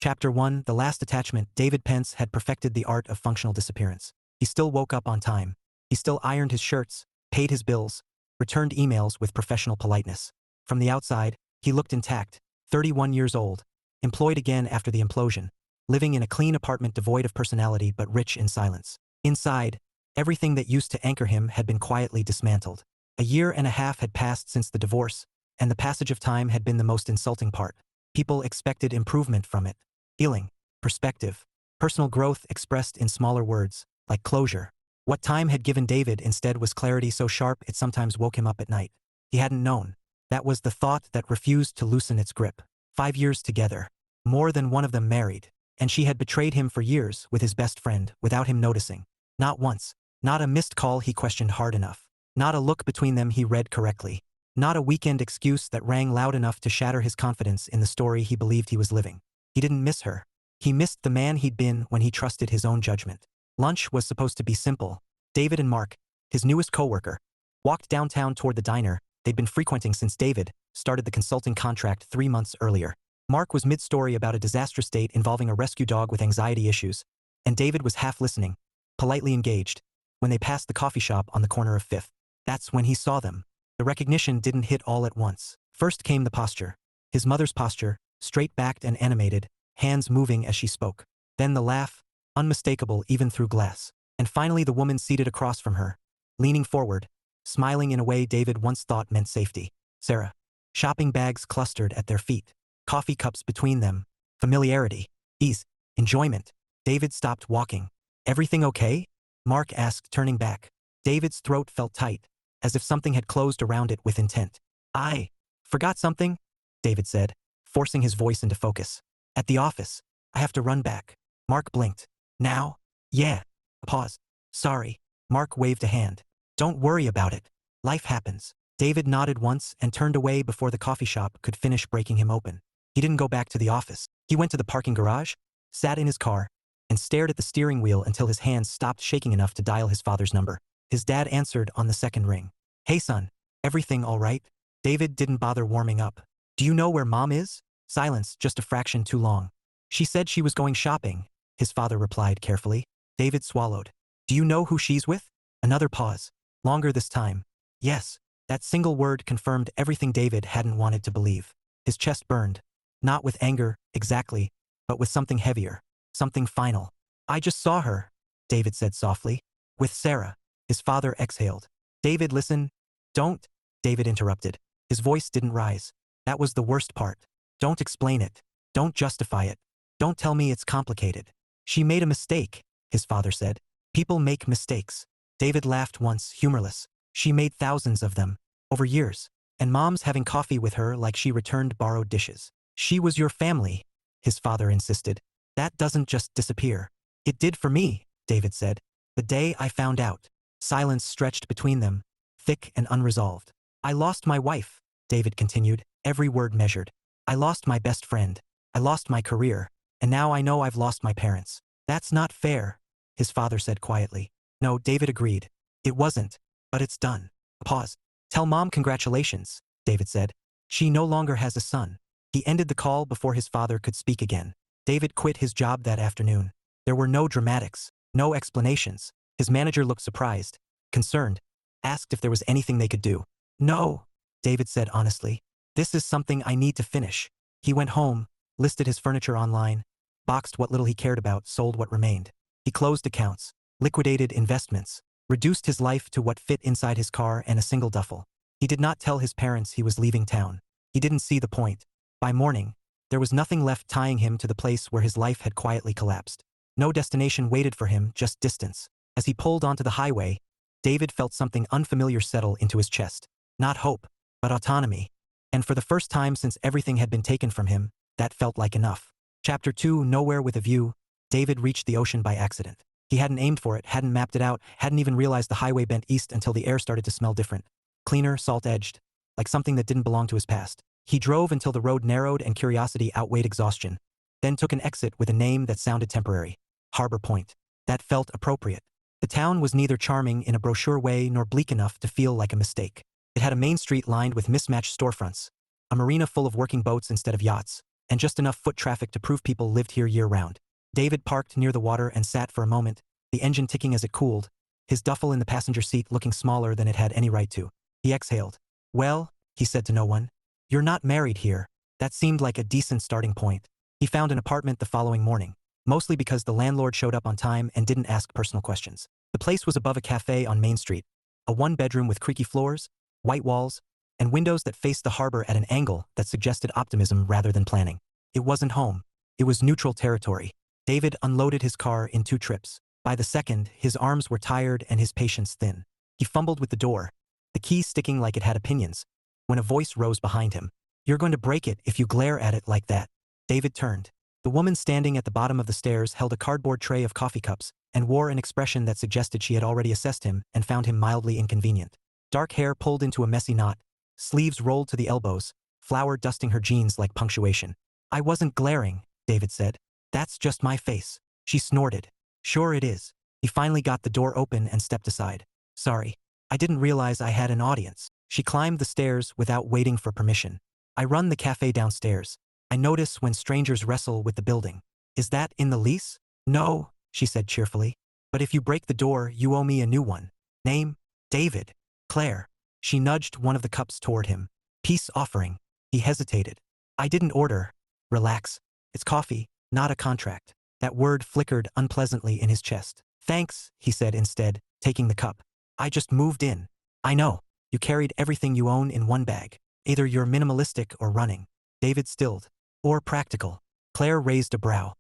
Chapter 1, The Last Attachment. David Pence had perfected the art of functional disappearance. He still woke up on time. He still ironed his shirts, paid his bills, returned emails with professional politeness. From the outside, he looked intact, 31 years old, employed again after the implosion, living in a clean apartment devoid of personality but rich in silence. Inside, everything that used to anchor him had been quietly dismantled. A year and a half had passed since the divorce, and the passage of time had been the most insulting part. People expected improvement from it. Healing, perspective, personal growth expressed in smaller words, like closure. What time had given David instead was clarity so sharp it sometimes woke him up at night. He hadn't known. That was the thought that refused to loosen its grip. 5 years together. More than one of them married. And she had betrayed him for years with his best friend, without him noticing. Not once. Not a missed call he questioned hard enough. Not a look between them he read correctly. Not a weekend excuse that rang loud enough to shatter his confidence in the story he believed he was living. He didn't miss her. He missed the man he'd been when he trusted his own judgment. Lunch was supposed to be simple. David and Mark, his newest coworker, walked downtown toward the diner they'd been frequenting since David started the consulting contract 3 months earlier. Mark was mid-story about a disastrous date involving a rescue dog with anxiety issues, and David was half listening, politely engaged, when they passed the coffee shop on the corner of 5th. That's when he saw them. The recognition didn't hit all at once. First came the posture. His mother's posture, straight-backed and animated, hands moving as she spoke. Then the laugh, unmistakable even through glass. And finally the woman seated across from her, leaning forward, smiling in a way David once thought meant safety. Sarah. Shopping bags clustered at their feet. Coffee cups between them. Familiarity. Ease. Enjoyment. David stopped walking. "Everything okay?" Mark asked, turning back. David's throat felt tight, as if something had closed around it with intent. "I forgot something," David said, forcing his voice into focus. "At the office. I have to run back." Mark blinked. "Now?" "Yeah." A pause. "Sorry." Mark waved a hand. "Don't worry about it. Life happens." David nodded once and turned away before the coffee shop could finish breaking him open. He didn't go back to the office. He went to the parking garage, sat in his car, and stared at the steering wheel until his hands stopped shaking enough to dial his father's number. His dad answered on the second ring. "Hey son, everything all right?" David didn't bother warming up. "Do you know where Mom is?" Silence, just a fraction too long. "She said she was going shopping," his father replied carefully. David swallowed. "Do you know who she's with?" Another pause. Longer this time. "Yes." That single word confirmed everything David hadn't wanted to believe. His chest burned. Not with anger, exactly, but with something heavier. Something final. "I just saw her," David said softly. "With Sarah." His father exhaled. "David, listen." "Don't," David interrupted. His voice didn't rise. "That was the worst part. Don't explain it. Don't justify it. Don't tell me it's complicated. She made a mistake," his father said. "People make mistakes." David laughed once, humorless. "She made thousands of them. Over years. And Mom's having coffee with her like she returned borrowed dishes." "She was your family," his father insisted. "That doesn't just disappear." "It did for me," David said. "The day I found out." Silence stretched between them, thick and unresolved. "I lost my wife," David continued, every word measured. "I lost my best friend. I lost my career. And now I know I've lost my parents." "That's not fair," his father said quietly. "No," David agreed. "It wasn't. But it's done." A pause. "Tell Mom congratulations," David said. "She no longer has a son." He ended the call before his father could speak again. David quit his job that afternoon. There were no dramatics, no explanations. His manager looked surprised, concerned, asked if there was anything they could do. "No," David said honestly. "This is something I need to finish." He went home, listed his furniture online, boxed what little he cared about, sold what remained. He closed accounts, liquidated investments, reduced his life to what fit inside his car and a single duffel. He did not tell his parents he was leaving town. He didn't see the point. By morning, there was nothing left tying him to the place where his life had quietly collapsed. No destination waited for him, just distance. As he pulled onto the highway, David felt something unfamiliar settle into his chest. Not hope, but autonomy. And for the first time since everything had been taken from him, that felt like enough. Chapter 2, Nowhere with a View. David reached the ocean by accident. He hadn't aimed for it, hadn't mapped it out, hadn't even realized the highway bent east until the air started to smell different. Cleaner, salt-edged, like something that didn't belong to his past. He drove until the road narrowed and curiosity outweighed exhaustion, then took an exit with a name that sounded temporary. Harbor Point. That felt appropriate. The town was neither charming in a brochure way nor bleak enough to feel like a mistake. It had a main street lined with mismatched storefronts, a marina full of working boats instead of yachts, and just enough foot traffic to prove people lived here year-round. David parked near the water and sat for a moment, the engine ticking as it cooled, his duffel in the passenger seat looking smaller than it had any right to. He exhaled. "Well," he said to no one, "you're not married here." That seemed like a decent starting point. He found an apartment the following morning, mostly because the landlord showed up on time and didn't ask personal questions. The place was above a cafe on Main Street, a one-bedroom with creaky floors, white walls, and windows that faced the harbor at an angle that suggested optimism rather than planning. It wasn't home. It was neutral territory. David unloaded his car in 2 trips. By the second, his arms were tired and his patience thin. He fumbled with the door, the key sticking like it had opinions, when a voice rose behind him. "You're going to break it if you glare at it like that." David turned. The woman standing at the bottom of the stairs held a cardboard tray of coffee cups and wore an expression that suggested she had already assessed him and found him mildly inconvenient. Dark hair pulled into a messy knot, sleeves rolled to the elbows, flour dusting her jeans like punctuation. "I wasn't glaring," David said. "That's just my face." She snorted. "Sure it is." He finally got the door open and stepped aside. "Sorry. I didn't realize I had an audience." She climbed the stairs without waiting for permission. "I run the cafe downstairs. I notice when strangers wrestle with the building." "Is that in the lease?" "No," she said cheerfully. "But if you break the door, you owe me a new one." "Name?" "David." "Claire." She nudged one of the cups toward him. "Peace offering." He hesitated. "I didn't order." "Relax. It's coffee, not a contract." That word flickered unpleasantly in his chest. "Thanks," he said instead, taking the cup. "I just moved in." "I know. You carried everything you own in one bag. Either you're minimalistic or running." David stilled. "Or practical." Claire raised a brow.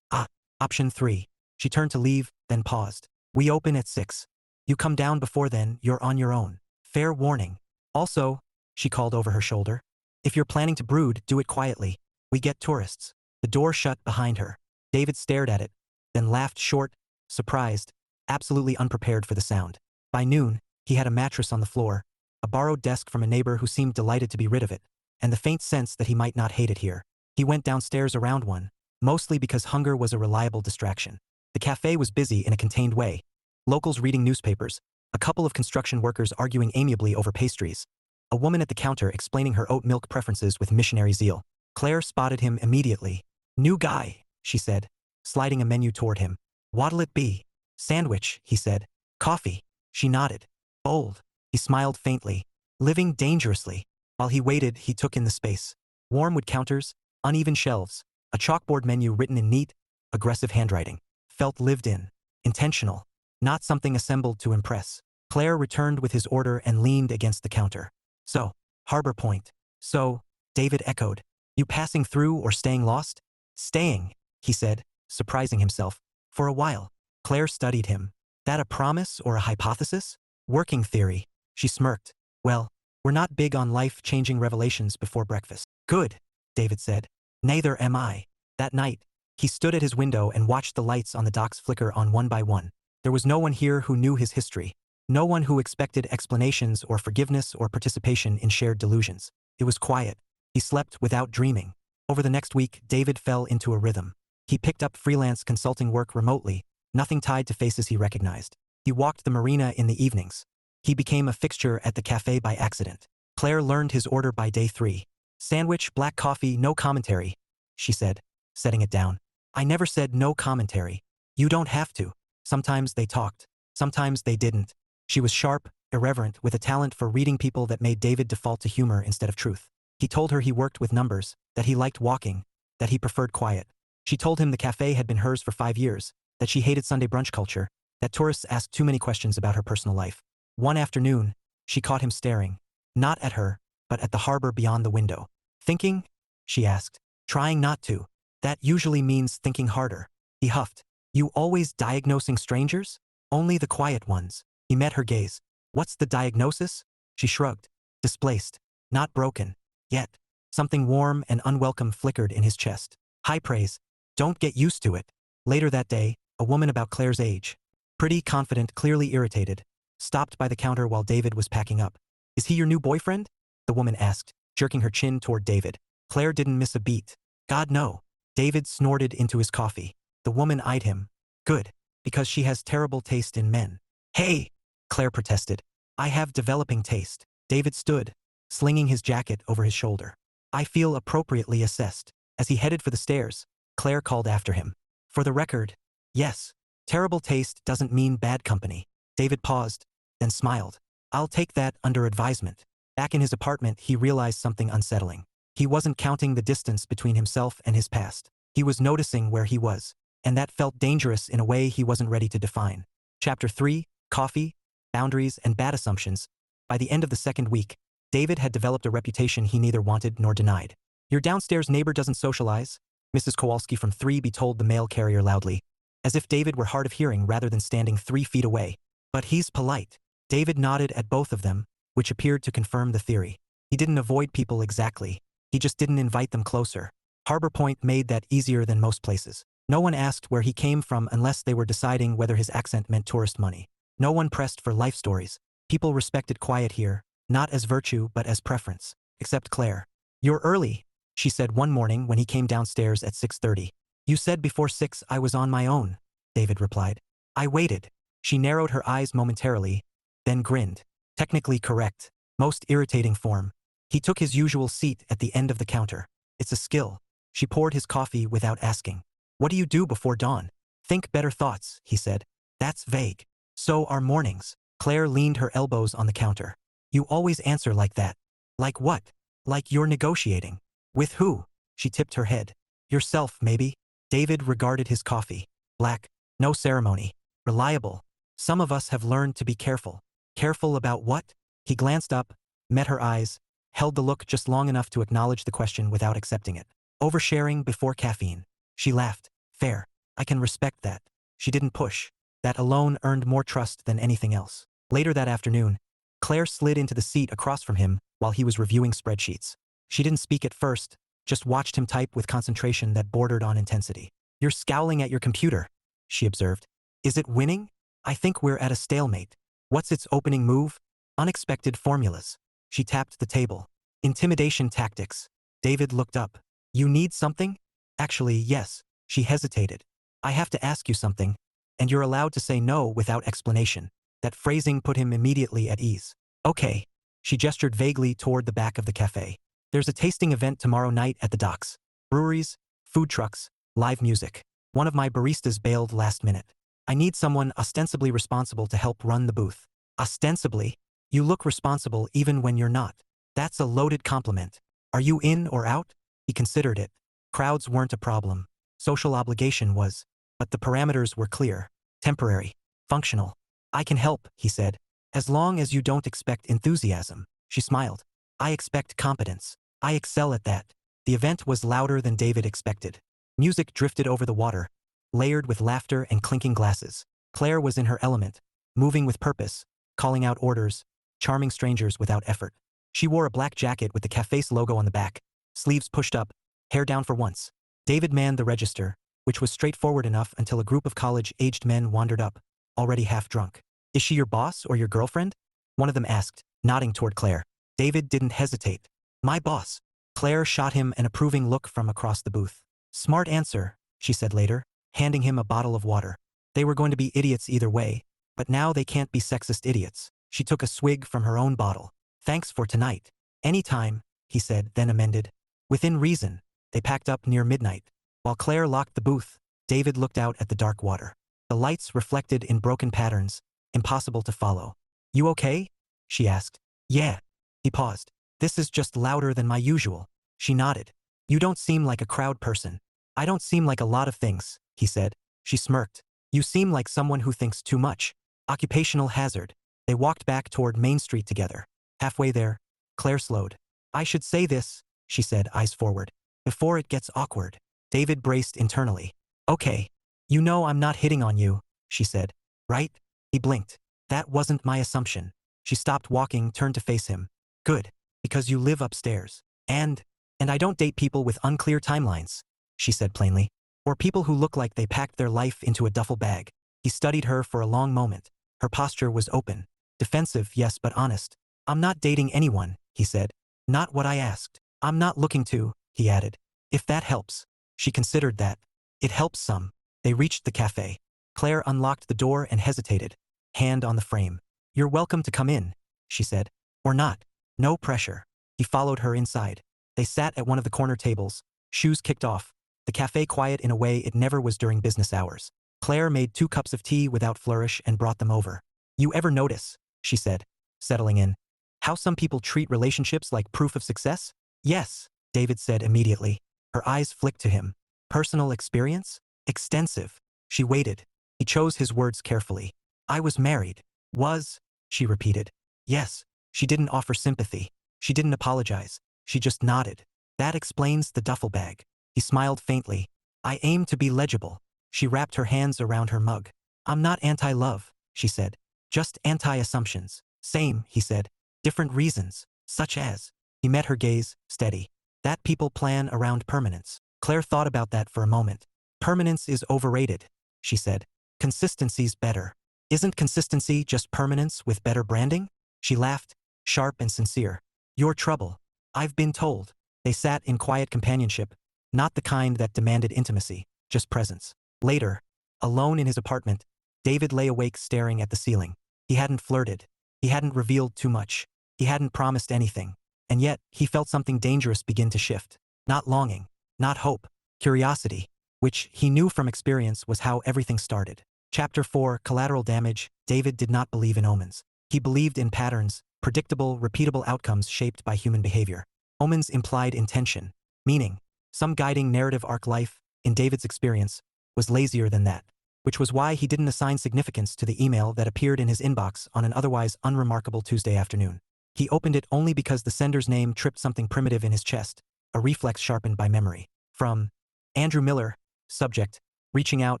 Option 3. She turned to leave, then paused. "We open at 6. You come down before then, you're on your own. Fair warning. Also," she called over her shoulder, "if you're planning to brood, do it quietly. We get tourists." The door shut behind her. David stared at it, then laughed short, surprised, absolutely unprepared for the sound. By noon, he had a mattress on the floor, a borrowed desk from a neighbor who seemed delighted to be rid of it, and the faint sense that he might not hate it here. He went downstairs around 1, mostly because hunger was a reliable distraction. The cafe was busy in a contained way. Locals reading newspapers, a couple of construction workers arguing amiably over pastries, a woman at the counter explaining her oat milk preferences with missionary zeal. Claire spotted him immediately. "New guy," she said, sliding a menu toward him. "What'll it be?" "Sandwich," he said. "Coffee." She nodded. "Old." He smiled faintly. "Living dangerously." While he waited, he took in the space. Warm wood counters, uneven shelves, a chalkboard menu written in neat, aggressive handwriting. Felt lived in. Intentional. Not something assembled to impress. Claire returned with his order and leaned against the counter. "So, Harbor Point." "So," David echoed. "You passing through or staying lost?" "Staying," he said, surprising himself. "For a while." Claire studied him. "That a promise or a hypothesis?" "Working theory." She smirked. "Well, we're not big on life-changing revelations before breakfast." "Good," David said. "Neither am I." That night, he stood at his window and watched the lights on the docks flicker on one by one. There was no one here who knew his history. No one who expected explanations or forgiveness or participation in shared delusions. It was quiet. He slept without dreaming. Over the next week, David fell into a rhythm. He picked up freelance consulting work remotely, nothing tied to faces he recognized. He walked the marina in the evenings. He became a fixture at the cafe by accident. Claire learned his order by day 3. "Sandwich, black coffee, no commentary," she said, setting it down. "I never said no commentary. You don't have to." Sometimes they talked. Sometimes they didn't. She was sharp, irreverent, with a talent for reading people that made David default to humor instead of truth. He told her he worked with numbers, that he liked walking, that he preferred quiet. She told him the cafe had been hers for 5 years, that she hated Sunday brunch culture, that tourists asked too many questions about her personal life. One afternoon, she caught him staring, not at her, but at the harbor beyond the window. "Thinking?" she asked. "Trying not to. That usually means thinking harder." He huffed. "You always diagnosing strangers?" "Only the quiet ones." He met her gaze. "What's the diagnosis?" She shrugged. "Displaced. Not broken. Yet." Something warm and unwelcome flickered in his chest. "High praise. Don't get used to it." Later that day, a woman about Claire's age, pretty, confident, clearly irritated, stopped by the counter while David was packing up. "Is he your new boyfriend?" the woman asked, jerking her chin toward David. Claire didn't miss a beat. "God, no." David snorted into his coffee. The woman eyed him. "Good. Because she has terrible taste in men." "Hey!" Claire protested. "I have developing taste." David stood, slinging his jacket over his shoulder. "I feel appropriately assessed." As he headed for the stairs, Claire called after him. For the record, yes. Terrible taste doesn't mean bad company. David paused, then smiled. I'll take that under advisement. Back in his apartment, he realized something unsettling. He wasn't counting the distance between himself and his past. He was noticing where he was, and that felt dangerous in a way he wasn't ready to define. Chapter 3, Coffee, Boundaries, and Bad Assumptions. By the end of the second week, David had developed a reputation he neither wanted nor denied. Your downstairs neighbor doesn't socialize? Mrs. Kowalski from 3B told the mail carrier loudly, as if David were hard of hearing rather than standing 3 feet away. But he's polite. David nodded at both of them, which appeared to confirm the theory. He didn't avoid people exactly. He just didn't invite them closer. Harbor Point made that easier than most places. No one asked where he came from unless they were deciding whether his accent meant tourist money. No one pressed for life stories. People respected quiet here, not as virtue but as preference. Except Claire. You're early, she said one morning when he came downstairs at 6:30. You said before 6 I was on my own, David replied. I waited. She narrowed her eyes momentarily, then grinned. Technically correct. Most irritating form. He took his usual seat at the end of the counter. It's a skill. She poured his coffee without asking. What do you do before dawn? Think better thoughts, he said. That's vague. So are mornings. Claire leaned her elbows on the counter. You always answer like that. Like what? Like you're negotiating. With who? She tipped her head. Yourself, maybe? David regarded his coffee. Black. No ceremony. Reliable. Some of us have learned to be careful. Careful about what? He glanced up, met her eyes, held the look just long enough to acknowledge the question without accepting it. Oversharing before caffeine. She laughed. Fair. I can respect that. She didn't push. That alone earned more trust than anything else. Later that afternoon, Claire slid into the seat across from him while he was reviewing spreadsheets. She didn't speak at first, just watched him type with concentration that bordered on intensity. You're scowling at your computer, she observed. Is it winning? I think we're at a stalemate. What's its opening move? Unexpected formulas. She tapped the table. Intimidation tactics. David looked up. You need something? Actually, yes. She hesitated. I have to ask you something, and you're allowed to say no without explanation. That phrasing put him immediately at ease. Okay. She gestured vaguely toward the back of the café. There's a tasting event tomorrow night at the docks. Breweries, food trucks, live music. One of my baristas bailed last minute. I need someone ostensibly responsible to help run the booth. Ostensibly? You look responsible even when you're not. That's a loaded compliment. Are you in or out? He considered it. Crowds weren't a problem. Social obligation was. But the parameters were clear. Temporary. Functional. I can help, he said. As long as you don't expect enthusiasm. She smiled. I expect competence. I excel at that. The event was louder than David expected. Music drifted over the water, layered with laughter and clinking glasses. Claire was in her element, moving with purpose, calling out orders, charming strangers without effort. She wore a black jacket with the café's logo on the back, sleeves pushed up, hair down for once. David manned the register, which was straightforward enough until a group of college-aged men wandered up, already half drunk. Is she your boss or your girlfriend? One of them asked, nodding toward Claire. David didn't hesitate. My boss. Claire shot him an approving look from across the booth. Smart answer, she said later, handing him a bottle of water. They were going to be idiots either way, but now they can't be sexist idiots. She took a swig from her own bottle. Thanks for tonight. Anytime, he said, then amended. Within reason. They packed up near midnight. While Claire locked the booth, David looked out at the dark water. The lights reflected in broken patterns, impossible to follow. You okay? She asked. Yeah. He paused. This is just louder than my usual. She nodded. You don't seem like a crowd person. I don't seem like a lot of things, he said. She smirked. You seem like someone who thinks too much. Occupational hazard. They walked back toward Main Street together. Halfway there, Claire slowed. I should say this, she said, eyes forward. Before it gets awkward. David braced internally. Okay. You know I'm not hitting on you, she said. Right? He blinked. That wasn't my assumption. She stopped walking, turned to face him. Good. Because you live upstairs. And I don't date people with unclear timelines, she said plainly. Or people who look like they packed their life into a duffel bag. He studied her for a long moment. Her posture was open. Defensive, yes, but honest. I'm not dating anyone, he said. Not what I asked. I'm not looking to, he added. If that helps. She considered that. It helps some. They reached the café. Claire unlocked the door and hesitated. Hand on the frame. You're welcome to come in, she said. Or not. No pressure. He followed her inside. They sat at one of the corner tables, Shoes kicked off. The cafe quiet in a way it never was during business hours. Claire made 2 cups of tea without flourish and brought them over. You ever notice, she said, settling in, how some people treat relationships like proof of success? Yes, David said immediately. Her eyes flicked to him. Personal experience? Extensive. She waited. He chose his words carefully. I was married. Was? She repeated. Yes. She didn't offer sympathy. She didn't apologize. She just nodded. That explains the duffel bag. He smiled faintly. I aim to be legible. She wrapped her hands around her mug. I'm not anti-love, she said. Just anti-assumptions. Same, he said. Different reasons. Such as. He met her gaze, steady. That people plan around permanence. Claire thought about that for a moment. Permanence is overrated, she said. Consistency's better. Isn't consistency just permanence with better branding? She laughed, sharp and sincere. Your trouble. I've been told. They sat in quiet companionship, not the kind that demanded intimacy, just presence. Later, alone in his apartment, David lay awake staring at the ceiling. He hadn't flirted. He hadn't revealed too much. He hadn't promised anything. And yet, he felt something dangerous begin to shift. Not longing, not hope, curiosity, which he knew from experience was how everything started. Chapter 4, Collateral Damage. David did not believe in omens. He believed in patterns, predictable, repeatable outcomes shaped by human behavior. Omens implied intention, meaning, some guiding narrative arc. Life, in David's experience, was lazier than that, which was why he didn't assign significance to the email that appeared in his inbox on an otherwise unremarkable Tuesday afternoon. He opened it only because the sender's name tripped something primitive in his chest, a reflex sharpened by memory. From Andrew Miller, subject, reaching out.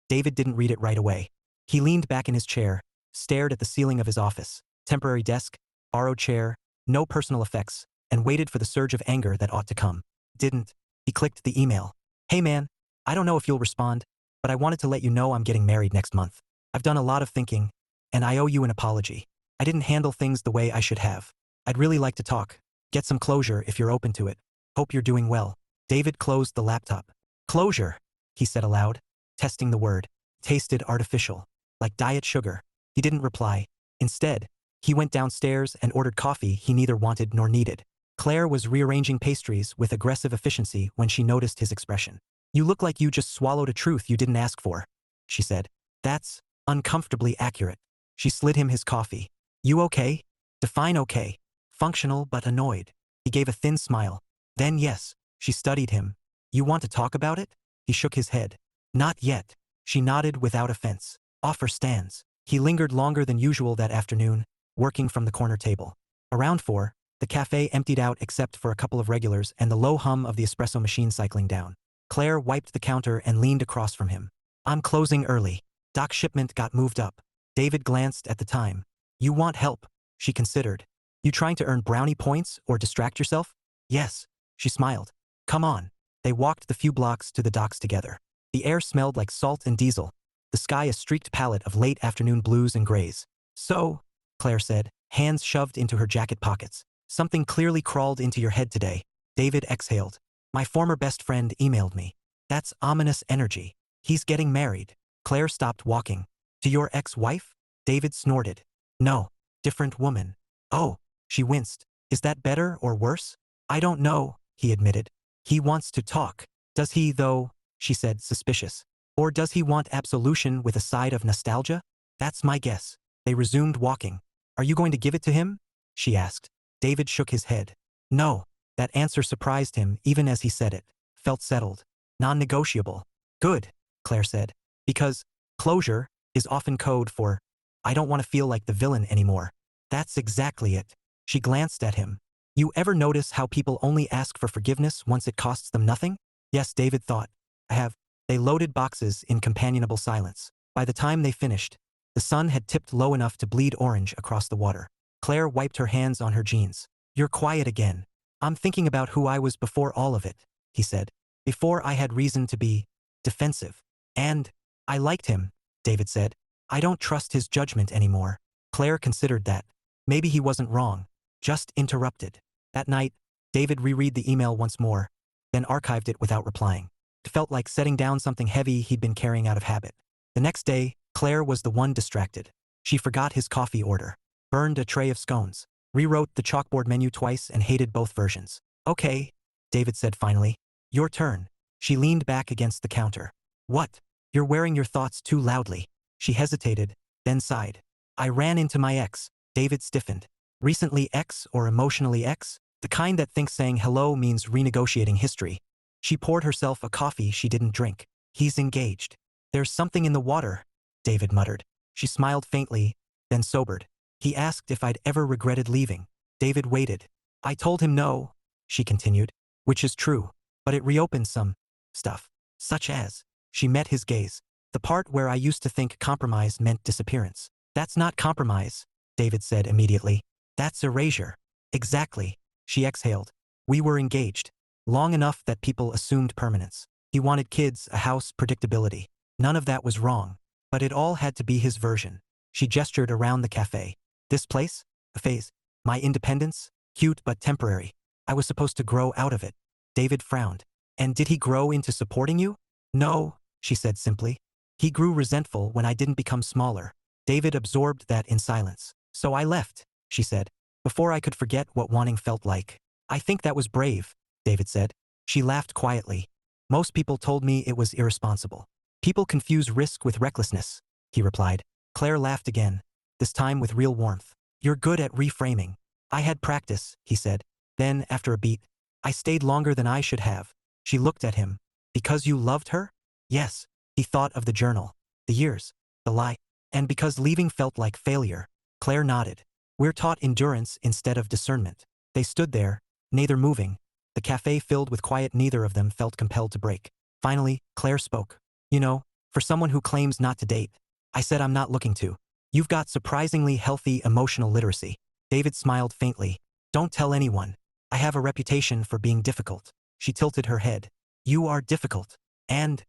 David didn't read it right away. He leaned back in his chair, stared at the ceiling of his office, temporary desk, borrowed chair, no personal effects, and waited for the surge of anger that ought to come. Didn't. He clicked the email. Hey man, I don't know if you'll respond, but I wanted to let you know I'm getting married next month. I've done a lot of thinking, and I owe you an apology. I didn't handle things the way I should have. I'd really like to talk, get some closure if you're open to it. Hope you're doing well. David closed the laptop. Closure, he said aloud, testing the word. Tasted artificial, like diet sugar. He didn't reply. Instead, he went downstairs and ordered coffee he neither wanted nor needed. Claire was rearranging pastries with aggressive efficiency when she noticed his expression. You look like you just swallowed a truth you didn't ask for, she said. That's uncomfortably accurate. She slid him his coffee. You okay? Define okay. Functional but annoyed. He gave a thin smile. Then yes, she studied him. You want to talk about it? He shook his head. Not yet. She nodded without offense. Offer stands. He lingered longer than usual that afternoon, working from the corner table. Around 4, the cafe emptied out except for a couple of regulars and the low hum of the espresso machine cycling down. Claire wiped the counter and leaned across from him. I'm closing early. Doc shipment got moved up. David glanced at the time. You want help? She considered. You trying to earn brownie points or distract yourself? Yes. She smiled. Come on. They walked the few blocks to the docks together. The air smelled like salt and diesel. The sky a streaked palette of late afternoon blues and grays. So, Claire said, hands shoved into her jacket pockets. Something clearly crawled into your head today. David exhaled. My former best friend emailed me. That's ominous energy. He's getting married. Claire stopped walking. To your ex-wife? David snorted. No. Different woman. Oh, she winced. Is that better or worse? I don't know, he admitted. He wants to talk. Does he, though? She said, suspicious. Or does he want absolution with a side of nostalgia? That's my guess. They resumed walking. Are you going to give it to him? She asked. David shook his head. No. That answer surprised him even as he said it. Felt settled. Non-negotiable. Good, Claire said. Because closure is often code for I don't want to feel like the villain anymore. That's exactly it. She glanced at him. You ever notice how people only ask for forgiveness once it costs them nothing? Yes, David thought. I have. They loaded boxes in companionable silence. By the time they finished, the sun had tipped low enough to bleed orange across the water. Claire wiped her hands on her jeans. You're quiet again. I'm thinking about who I was before all of it, he said. Before I had reason to be defensive. And I liked him, David said. I don't trust his judgment anymore. Claire considered that. Maybe he wasn't wrong. Just interrupted. That night, David reread the email once more, then archived it without replying. It felt like setting down something heavy he'd been carrying out of habit. The next day, Claire was the one distracted. She forgot his coffee order, burned a tray of scones, rewrote the chalkboard menu twice and hated both versions. Okay, David said finally. Your turn. She leaned back against the counter. What? You're wearing your thoughts too loudly. She hesitated, then sighed. I ran into my ex. David stiffened. Recently ex or emotionally ex? The kind that thinks saying hello means renegotiating history. She poured herself a coffee she didn't drink. He's engaged. There's something in the water, David muttered. She smiled faintly, then sobered. He asked if I'd ever regretted leaving. David waited. I told him no, she continued, which is true, but it reopened some stuff, such as, she met his gaze, the part where I used to think compromise meant disappearance. That's not compromise, David said immediately. That's erasure. Exactly, she exhaled. We were engaged. Long enough that people assumed permanence. He wanted kids, a house, predictability. None of that was wrong, but it all had to be his version. She gestured around the cafe. This place? A phase. My independence? Cute but temporary. I was supposed to grow out of it. David frowned. And did he grow into supporting you? No, she said simply. He grew resentful when I didn't become smaller. David absorbed that in silence. So I left, she said, before I could forget what wanting felt like. I think that was brave, David said. She laughed quietly. Most people told me it was irresponsible. People confuse risk with recklessness, he replied. Claire laughed again, this time with real warmth. You're good at reframing. I had practice, he said. Then, after a beat, I stayed longer than I should have. She looked at him. Because you loved her? Yes. He thought of the journal, the years, the lie, and because leaving felt like failure. Claire nodded. We're taught endurance instead of discernment. They stood there, neither moving. The cafe filled with quiet, neither of them felt compelled to break. Finally, Claire spoke. You know, for someone who claims not to date, I said I'm not looking to. You've got surprisingly healthy emotional literacy. David smiled faintly. Don't tell anyone. I have a reputation for being difficult. She tilted her head. You are difficult. And,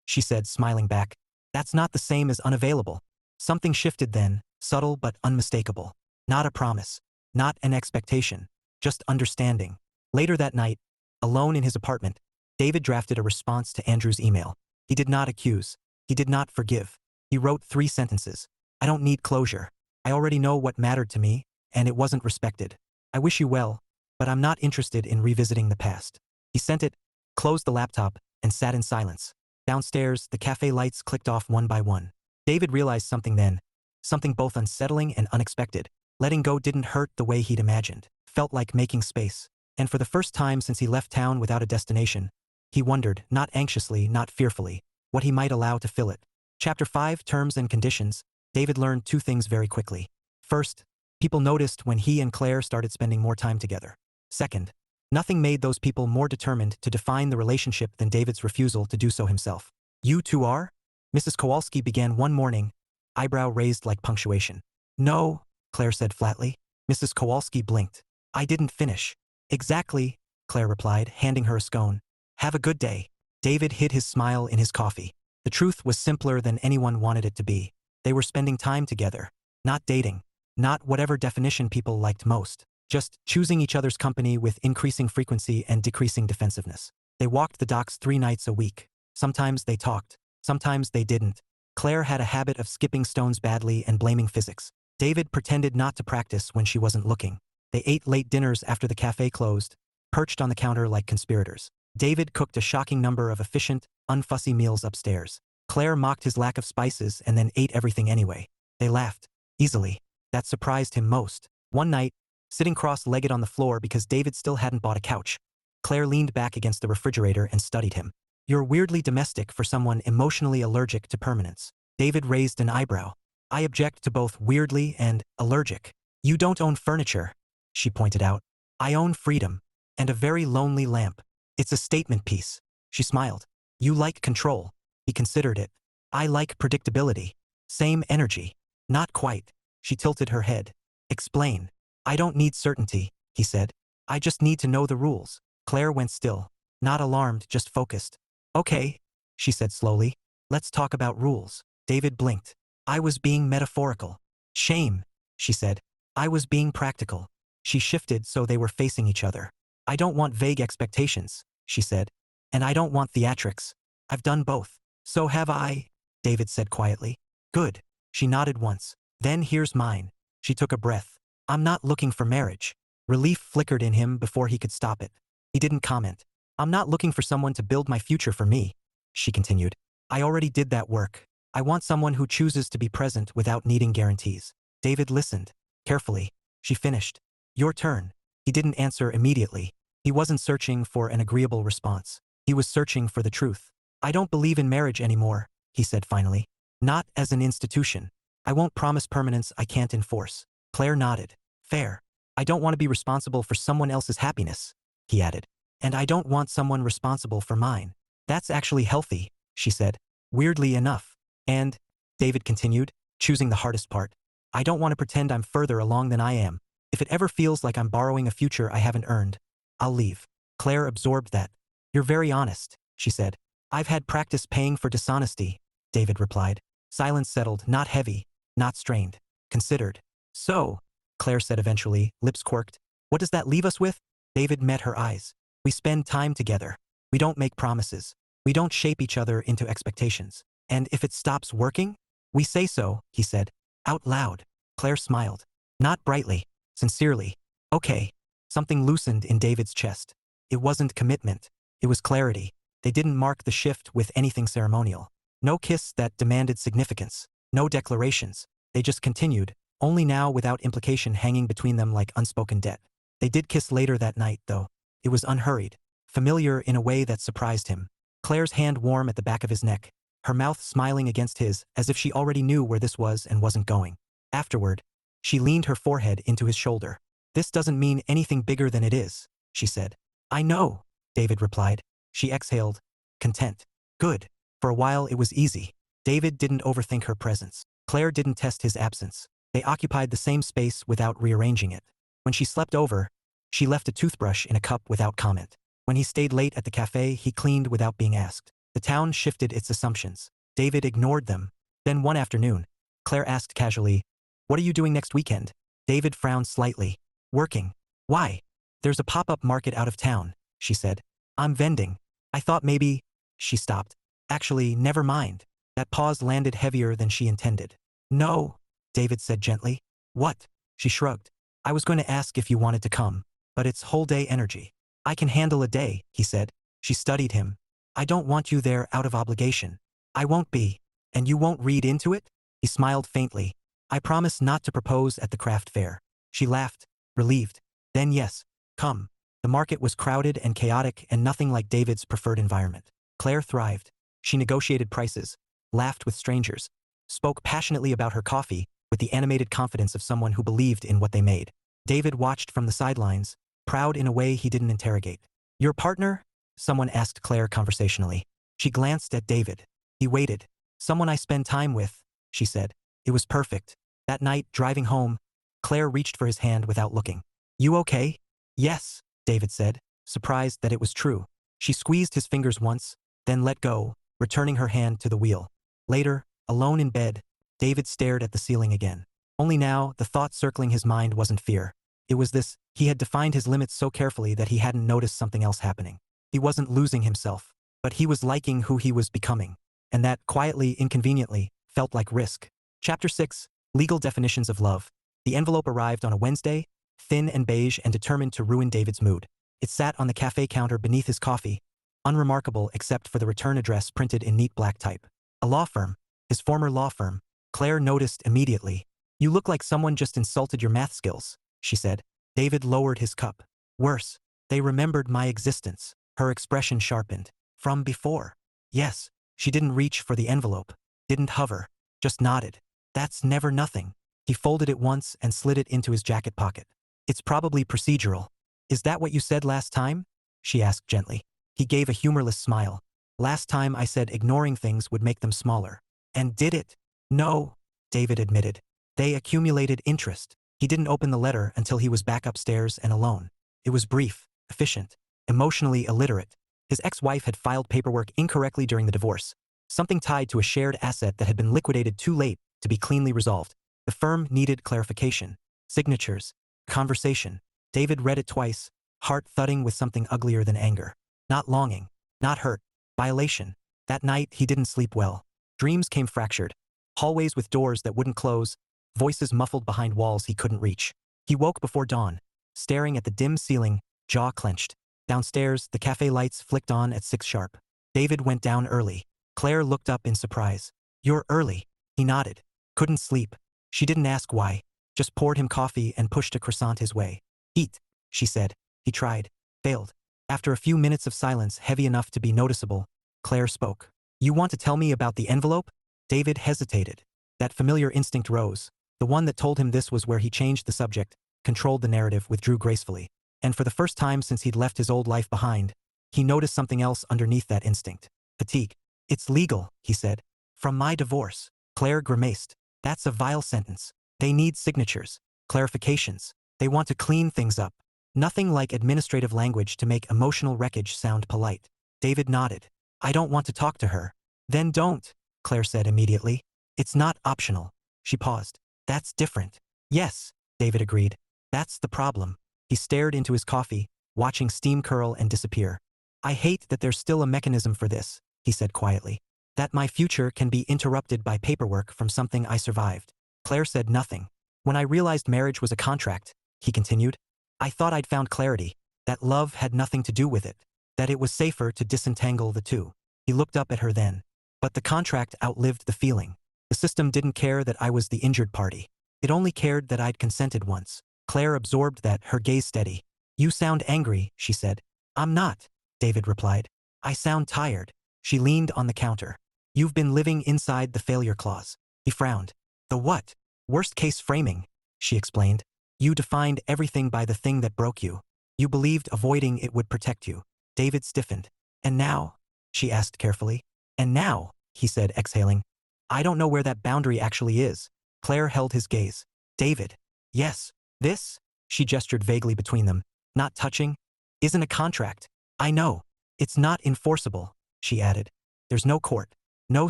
she said, smiling back. That's not the same as unavailable. Something shifted then, subtle but unmistakable. Not a promise. Not an expectation. Just understanding. Later that night, alone in his apartment, David drafted a response to Andrew's email. He did not accuse. He did not forgive. He wrote 3 sentences. I don't need closure. I already know what mattered to me, and it wasn't respected. I wish you well, but I'm not interested in revisiting the past. He sent it, closed the laptop, and sat in silence. Downstairs, the cafe lights clicked off one by one. David realized something then, something both unsettling and unexpected. Letting go didn't hurt the way he'd imagined. Felt like making space. And for the first time since he left town without a destination, he wondered, not anxiously, not fearfully, what he might allow to fill it. Chapter 5, Terms and Conditions. David learned 2 things very quickly. First, people noticed when he and Claire started spending more time together. Second, nothing made those people more determined to define the relationship than David's refusal to do so himself. You two are? Mrs. Kowalski began one morning, eyebrow raised like punctuation. No, Claire said flatly. Mrs. Kowalski blinked. I didn't finish. Exactly, Claire replied, handing her a scone. Have a good day. David hid his smile in his coffee. The truth was simpler than anyone wanted it to be. They were spending time together. Not dating. Not whatever definition people liked most. Just choosing each other's company with increasing frequency and decreasing defensiveness. They walked the docks 3 nights a week. Sometimes they talked. Sometimes they didn't. Claire had a habit of skipping stones badly and blaming physics. David pretended not to practice when she wasn't looking. They ate late dinners after the cafe closed, perched on the counter like conspirators. David cooked a shocking number of efficient, unfussy meals upstairs. Claire mocked his lack of spices and then ate everything anyway. They laughed. Easily. That surprised him most. One night, sitting cross-legged on the floor because David still hadn't bought a couch, Claire leaned back against the refrigerator and studied him. You're weirdly domestic for someone emotionally allergic to permanence. David raised an eyebrow. I object to both weirdly and allergic. You don't own furniture, she pointed out. I own freedom. And a very lonely lamp. It's a statement piece. She smiled. You like control. He considered it. I like predictability. Same energy. Not quite. She tilted her head. Explain. I don't need certainty, he said. I just need to know the rules. Claire went still. Not alarmed, just focused. Okay, she said slowly. Let's talk about rules. David blinked. I was being metaphorical. Shame, she said. I was being practical. She shifted so they were facing each other. I don't want vague expectations, she said. And I don't want theatrics. I've done both. So have I, David said quietly. Good. She nodded once. Then here's mine. She took a breath. I'm not looking for marriage. Relief flickered in him before he could stop it. He didn't comment. I'm not looking for someone to build my future for me, she continued. I already did that work. I want someone who chooses to be present without needing guarantees. David listened. Carefully. She finished. Your turn. He didn't answer immediately. He wasn't searching for an agreeable response. He was searching for the truth. I don't believe in marriage anymore, he said finally. Not as an institution. I won't promise permanence I can't enforce. Claire nodded. Fair. I don't want to be responsible for someone else's happiness, he added. And I don't want someone responsible for mine. That's actually healthy, she said. Weirdly enough. And, David continued, choosing the hardest part, I don't want to pretend I'm further along than I am. If it ever feels like I'm borrowing a future I haven't earned, I'll leave. Claire absorbed that. You're very honest, she said. I've had practice paying for dishonesty, David replied. Silence settled, not heavy, not strained. Considered. So, Claire said eventually, lips quirked. What does that leave us with? David met her eyes. We spend time together. We don't make promises. We don't shape each other into expectations. And if it stops working, we say so, he said. Out loud. Claire smiled. Not brightly. Sincerely. Okay. Something loosened in David's chest. It wasn't commitment. It was clarity. They didn't mark the shift with anything ceremonial. No kiss that demanded significance. No declarations. They just continued, only now without implication hanging between them like unspoken debt. They did kiss later that night, though. It was unhurried. Familiar in a way that surprised him. Claire's hand warm at the back of his neck. Her mouth smiling against his, as if she already knew where this was and wasn't going. Afterward, she leaned her forehead into his shoulder. This doesn't mean anything bigger than it is, she said. I know, David replied. She exhaled. Content. Good. For a while it was easy. David didn't overthink her presence. Claire didn't test his absence. They occupied the same space without rearranging it. When she slept over, she left a toothbrush in a cup without comment. When he stayed late at the café, he cleaned without being asked. The town shifted its assumptions. David ignored them. Then one afternoon, Claire asked casually, What are you doing next weekend? David frowned slightly. Working. Why? There's a pop-up market out of town, she said. I'm vending. I thought maybe... She stopped. Actually, never mind. That pause landed heavier than she intended. No, David said gently. What? She shrugged. I was going to ask if you wanted to come, but it's whole day energy. I can handle a day, he said. She studied him. I don't want you there out of obligation. I won't be. And you won't read into it? He smiled faintly. I promise not to propose at the craft fair. She laughed, relieved. Then yes, come. The market was crowded and chaotic and nothing like David's preferred environment. Claire thrived. She negotiated prices, laughed with strangers, spoke passionately about her coffee with the animated confidence of someone who believed in what they made. David watched from the sidelines, proud in a way he didn't interrogate. Your partner? Someone asked Claire conversationally. She glanced at David. He waited. Someone I spend time with, she said. It was perfect. That night, driving home, Claire reached for his hand without looking. You okay? Yes, David said, surprised that it was true. She squeezed his fingers once, then let go, returning her hand to the wheel. Later, alone in bed, David stared at the ceiling again. Only now, the thought circling his mind wasn't fear. It was this: he had defined his limits so carefully that he hadn't noticed something else happening. He wasn't losing himself, but he was liking who he was becoming. And that, quietly, inconveniently, felt like risk. Chapter 6, Legal Definitions of Love. The envelope arrived on a Wednesday, thin and beige and determined to ruin David's mood. It sat on the cafe counter beneath his coffee, unremarkable except for the return address printed in neat black type. A law firm. His former law firm. Claire noticed immediately. You look like someone just insulted your math skills, she said. David lowered his cup. Worse. They remembered my existence. Her expression sharpened. From before. Yes. She didn't reach for the envelope. Didn't hover. Just nodded. That's never nothing. He folded it once and slid it into his jacket pocket. It's probably procedural. Is that what you said last time? She asked gently. He gave a humorless smile. Last time I said ignoring things would make them smaller. And did it? No, David admitted. They accumulated interest. He didn't open the letter until he was back upstairs and alone. It was brief, efficient, emotionally illiterate. His ex-wife had filed paperwork incorrectly during the divorce, something tied to a shared asset that had been liquidated too late to be cleanly resolved. The firm needed clarification, signatures, conversation. David read it twice, heart thudding with something uglier than anger. Not longing, not hurt, violation. That night he didn't sleep well. Dreams came fractured, hallways with doors that wouldn't close, voices muffled behind walls he couldn't reach. He woke before dawn, staring at the dim ceiling, jaw clenched. Downstairs, the cafe lights flicked on at 6 sharp. David went down early. Claire looked up in surprise. "You're early." He nodded. "Couldn't sleep." She didn't ask why. Just poured him coffee and pushed a croissant his way. "Eat," she said. He tried. Failed. After a few minutes of silence heavy enough to be noticeable, Claire spoke. "You want to tell me about the envelope?" David hesitated. That familiar instinct rose. The one that told him this was where he changed the subject, controlled the narrative, withdrew gracefully. And for the first time since he'd left his old life behind, he noticed something else underneath that instinct. Fatigue. "It's legal," he said. "From my divorce." Claire grimaced. "That's a vile sentence. They need signatures, clarifications. They want to clean things up. Nothing like administrative language to make emotional wreckage sound polite." David nodded. "I don't want to talk to her." "Then don't," Claire said immediately. "It's not optional." She paused. "That's different." "Yes," David agreed. "That's the problem." He stared into his coffee, watching steam curl and disappear. "I hate that there's still a mechanism for this," he said quietly. "That my future can be interrupted by paperwork from something I survived." Claire said nothing. "When I realized marriage was a contract," he continued, "I thought I'd found clarity, that love had nothing to do with it, that it was safer to disentangle the two." He looked up at her then. "But the contract outlived the feeling. The system didn't care that I was the injured party. It only cared that I'd consented once." Claire absorbed that, her gaze steady. "You sound angry," she said. "I'm not," David replied. "I sound tired." She leaned on the counter. "You've been living inside the failure clause." He frowned. "The what?" "Worst-case framing," she explained. "You defined everything by the thing that broke you. You believed avoiding it would protect you." David stiffened. "And now?" she asked carefully. "And now," he said, exhaling. "I don't know where that boundary actually is." Claire held his gaze. "David." "Yes. This," she gestured vaguely between them, "not touching, isn't a contract. I know. It's not enforceable," she added. "There's no court. No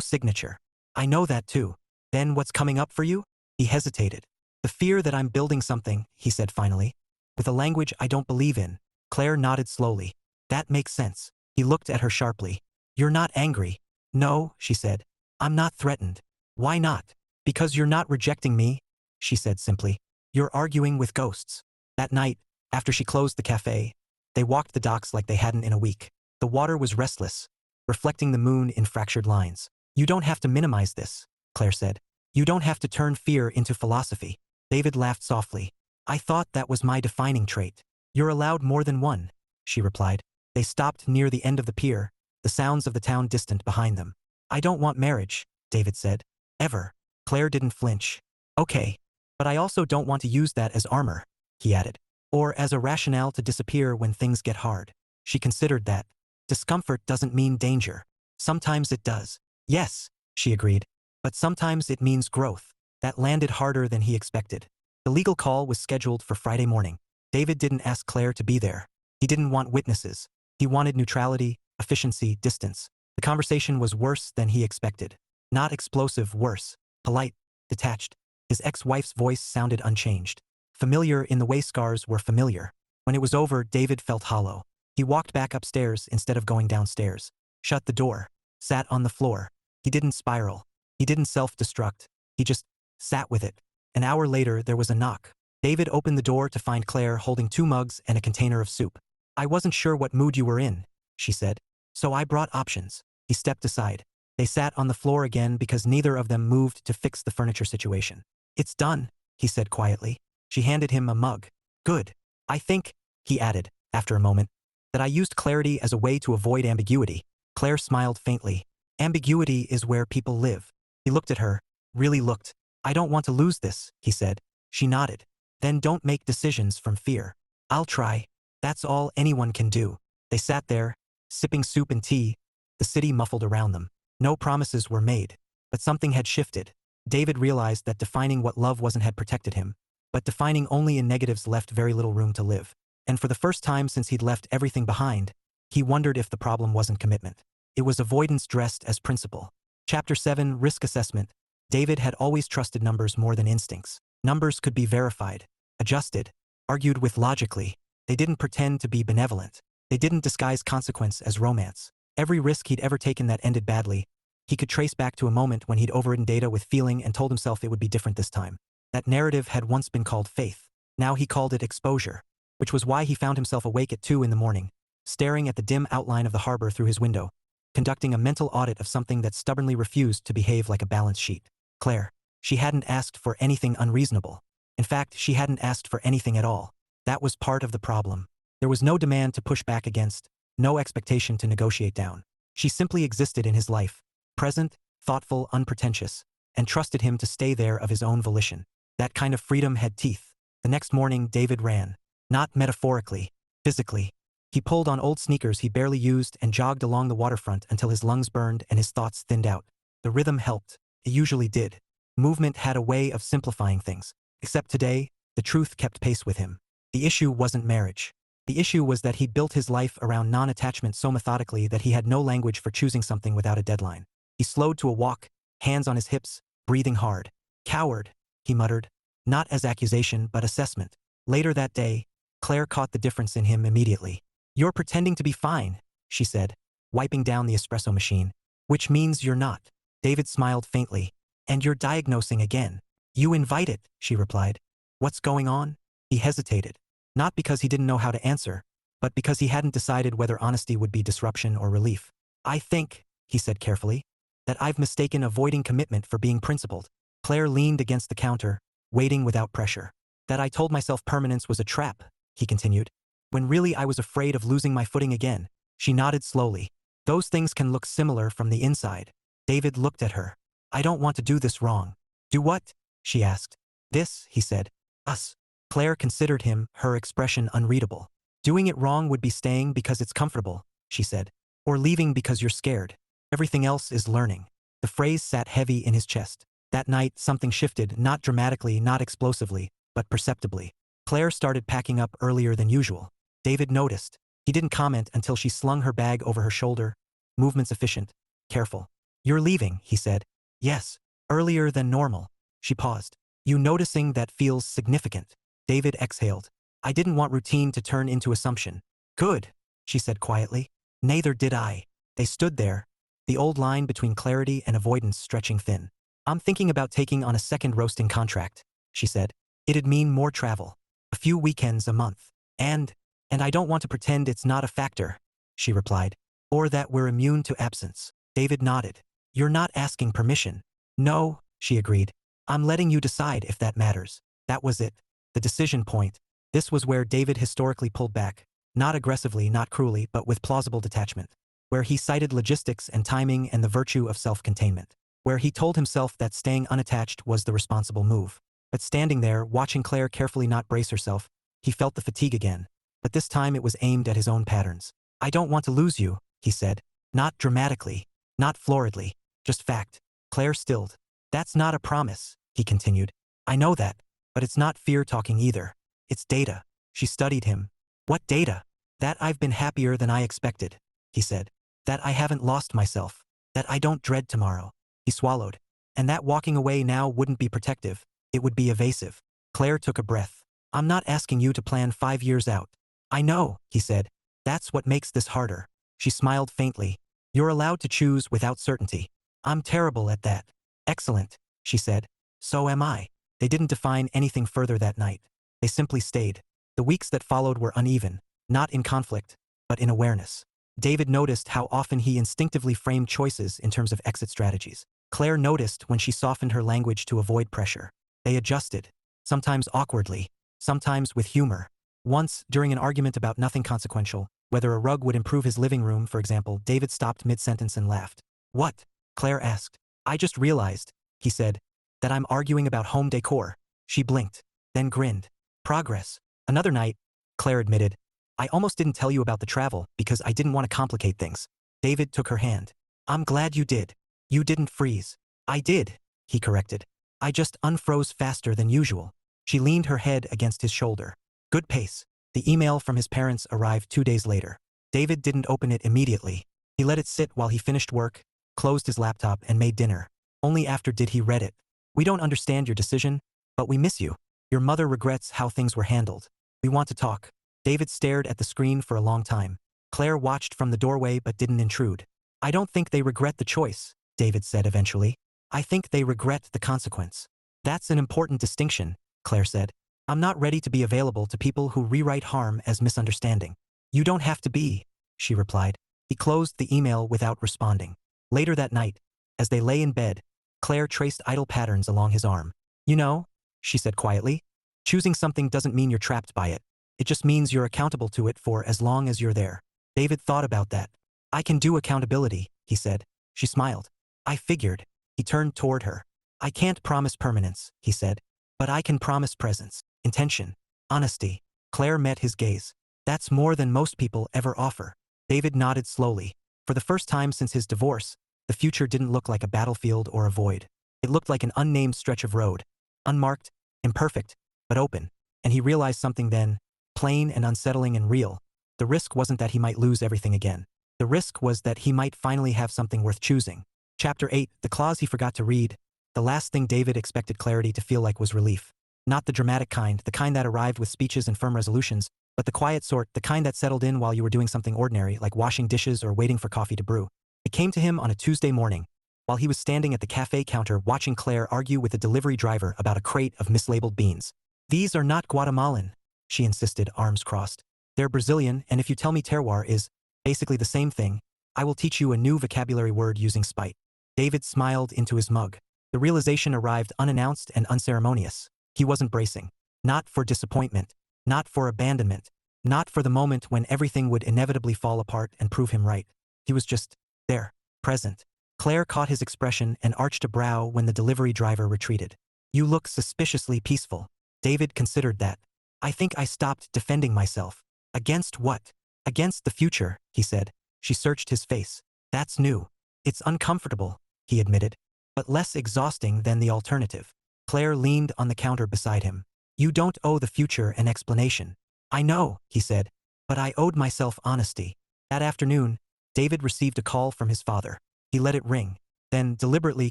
signature. I know that too. Then what's coming up for you?" He hesitated. "The fear that I'm building something," he said finally, "with a language I don't believe in." Claire nodded slowly. "That makes sense." He looked at her sharply. "You're not angry." "No," she said. "I'm not threatened." "Why not?" "Because you're not rejecting me," she said simply. "You're arguing with ghosts." That night, after she closed the cafe, they walked the docks like they hadn't in a week. The water was restless, reflecting the moon in fractured lines. "You don't have to minimize this," Claire said. "You don't have to turn fear into philosophy." David laughed softly. "I thought that was my defining trait." "You're allowed more than one," she replied. They stopped near the end of the pier, the sounds of the town distant behind them. "I don't want marriage," David said. "Ever." Claire didn't flinch. "Okay. But I also don't want to use that as armor," he added. "Or as a rationale to disappear when things get hard." She considered that. "Discomfort doesn't mean danger. Sometimes it does." "Yes," she agreed. "But sometimes it means growth." That landed harder than he expected. The legal call was scheduled for Friday morning. David didn't ask Claire to be there. He didn't want witnesses. He wanted neutrality, efficiency, distance. The conversation was worse than he expected. Not explosive, worse. Polite, detached. His ex-wife's voice sounded unchanged. Familiar in the way scars were familiar. When it was over, David felt hollow. He walked back upstairs instead of going downstairs. Shut the door. Sat on the floor. He didn't spiral. He didn't self-destruct. He just sat with it. An hour later, there was a knock. David opened the door to find Claire holding 2 mugs and a container of soup. "I wasn't sure what mood you were in," she said. "So I brought options." He stepped aside. They sat on the floor again because neither of them moved to fix the furniture situation. "It's done," he said quietly. She handed him a mug. "Good. I think," he added, after a moment, "that I used clarity as a way to avoid ambiguity." Claire smiled faintly. "Ambiguity is where people live." He looked at her, really looked. "I don't want to lose this," he said. She nodded. "Then don't make decisions from fear." "I'll try. That's all anyone can do." They sat there, sipping soup and tea, the city muffled around them. No promises were made. But something had shifted. David realized that defining what love wasn't had protected him, but defining only in negatives left very little room to live. And for the first time since he'd left everything behind, he wondered if the problem wasn't commitment. It was avoidance dressed as principle. Chapter 7, Risk Assessment. David had always trusted numbers more than instincts. Numbers could be verified, adjusted, argued with logically. They didn't pretend to be benevolent. They didn't disguise consequence as romance. Every risk he'd ever taken that ended badly, he could trace back to a moment when he'd overridden data with feeling and told himself it would be different this time. That narrative had once been called faith. Now he called it exposure, which was why he found himself awake at 2 in the morning, staring at the dim outline of the harbor through his window, conducting a mental audit of something that stubbornly refused to behave like a balance sheet. Claire. She hadn't asked for anything unreasonable. In fact, she hadn't asked for anything at all. That was part of the problem. There was no demand to push back against, no expectation to negotiate down. She simply existed in his life, present, thoughtful, unpretentious, and trusted him to stay there of his own volition. That kind of freedom had teeth. The next morning, David ran. Not metaphorically, physically. He pulled on old sneakers he barely used and jogged along the waterfront until his lungs burned and his thoughts thinned out. The rhythm helped. It usually did. Movement had a way of simplifying things. Except today, the truth kept pace with him. The issue wasn't marriage. The issue was that he'd built his life around non-attachment so methodically that he had no language for choosing something without a deadline. He slowed to a walk, hands on his hips, breathing hard. Coward, he muttered. Not as accusation but assessment. Later that day, Claire caught the difference in him immediately. "You're pretending to be fine," she said, wiping down the espresso machine. "Which means you're not." David smiled faintly. "And you're diagnosing again." "You invite it," she replied. "What's going on?" He hesitated. Not because he didn't know how to answer, but because he hadn't decided whether honesty would be disruption or relief. "I think," he said carefully, "that I've mistaken avoiding commitment for being principled." Claire leaned against the counter, waiting without pressure. "That I told myself permanence was a trap," he continued, "when really I was afraid of losing my footing again." She nodded slowly. "Those things can look similar from the inside." David looked at her. "I don't want to do this wrong." "Do what?" she asked. "This," he said. "Us." Claire considered him, her expression unreadable. "Doing it wrong would be staying because it's comfortable," she said. "Or leaving because you're scared. Everything else is learning." The phrase sat heavy in his chest. That night, something shifted, not dramatically, not explosively, but perceptibly. Claire started packing up earlier than usual. David noticed. He didn't comment until she slung her bag over her shoulder. Movements efficient. Careful. "You're leaving," he said. "Yes. Earlier than normal." She paused. "You noticing that feels significant." David exhaled. "I didn't want routine to turn into assumption." "Good," she said quietly. "Neither did I." They stood there, the old line between clarity and avoidance stretching thin. "I'm thinking about taking on a second roasting contract," she said. "It'd mean more travel. A few weekends a month. And I don't want to pretend it's not a factor," she replied. "Or that we're immune to absence." David nodded. "You're not asking permission." "No," she agreed. "I'm letting you decide if that matters." That was it. The decision point. This was where David historically pulled back. Not aggressively, not cruelly, but with plausible detachment. Where he cited logistics and timing and the virtue of self-containment. Where he told himself that staying unattached was the responsible move. But standing there, watching Claire carefully not brace herself, he felt the fatigue again. But this time it was aimed at his own patterns. "I don't want to lose you," he said. Not dramatically. Not floridly. Just fact. Claire stilled. "That's not a promise," he continued. "I know that. But it's not fear talking either. It's data." She studied him. "What data?" "That I've been happier than I expected," he said. "That I haven't lost myself. That I don't dread tomorrow." He swallowed. "And that walking away now wouldn't be protective. It would be evasive." Claire took a breath. "I'm not asking you to plan 5 years out." "I know," he said. "That's what makes this harder." She smiled faintly. "You're allowed to choose without certainty." "I'm terrible at that." "Excellent," she said. "So am I." They didn't define anything further that night. They simply stayed. The weeks that followed were uneven, not in conflict, but in awareness. David noticed how often he instinctively framed choices in terms of exit strategies. Claire noticed when she softened her language to avoid pressure. They adjusted, sometimes awkwardly, sometimes with humor. Once, during an argument about nothing consequential, whether a rug would improve his living room, for example, David stopped mid-sentence and laughed. "What?" Claire asked. "I just realized," he said, "that I'm arguing about home decor." She blinked, then grinned. "Progress." Another night, Claire admitted, "I almost didn't tell you about the travel because I didn't want to complicate things." David took her hand. "I'm glad you did. You didn't freeze." "I did," he corrected. "I just unfroze faster than usual." She leaned her head against his shoulder. "Good pace." The email from his parents arrived 2 days later. David didn't open it immediately. He let it sit while he finished work, closed his laptop, and made dinner. Only after did he read it. "We don't understand your decision, but we miss you. Your mother regrets how things were handled. We want to talk." David stared at the screen for a long time. Claire watched from the doorway but didn't intrude. "I don't think they regret the choice," David said eventually. "I think they regret the consequence." "That's an important distinction," Claire said. "I'm not ready to be available to people who rewrite harm as misunderstanding." "You don't have to be." she replied. He closed the email without responding. Later that night, as they lay in bed, Claire traced idle patterns along his arm. You know, she said quietly, choosing something doesn't mean you're trapped by it. It just means you're accountable to it for as long as you're there. David thought about that. I can do accountability, he said. She smiled. I figured. He turned toward her. I can't promise permanence, he said. But I can promise presence, intention, honesty. Claire met his gaze. That's more than most people ever offer. David nodded slowly. For the first time since his divorce, the future didn't look like a battlefield or a void. It looked like an unnamed stretch of road. Unmarked, imperfect, but open. And he realized something then, plain and unsettling and real. The risk wasn't that he might lose everything again. The risk was that he might finally have something worth choosing. Chapter 8, the clause he forgot to read. The last thing David expected clarity to feel like was relief. Not the dramatic kind, the kind that arrived with speeches and firm resolutions, but the quiet sort, the kind that settled in while you were doing something ordinary, like washing dishes or waiting for coffee to brew. It came to him on a Tuesday morning, while he was standing at the café counter watching Claire argue with a delivery driver about a crate of mislabeled beans. These are not Guatemalan, she insisted, arms crossed. They're Brazilian, and if you tell me terroir is basically the same thing, I will teach you a new vocabulary word using spite. David smiled into his mug. The realization arrived unannounced and unceremonious. He wasn't bracing. Not for disappointment. Not for abandonment. Not for the moment when everything would inevitably fall apart and prove him right. He was just there, present. Claire caught his expression and arched a brow when the delivery driver retreated. You look suspiciously peaceful. David considered that. I think I stopped defending myself. Against what? Against the future, he said. She searched his face. That's new. It's uncomfortable, he admitted, but less exhausting than the alternative. Claire leaned on the counter beside him. You don't owe the future an explanation. I know, he said, but I owed myself honesty. That afternoon, David received a call from his father. He let it ring. Then, deliberately,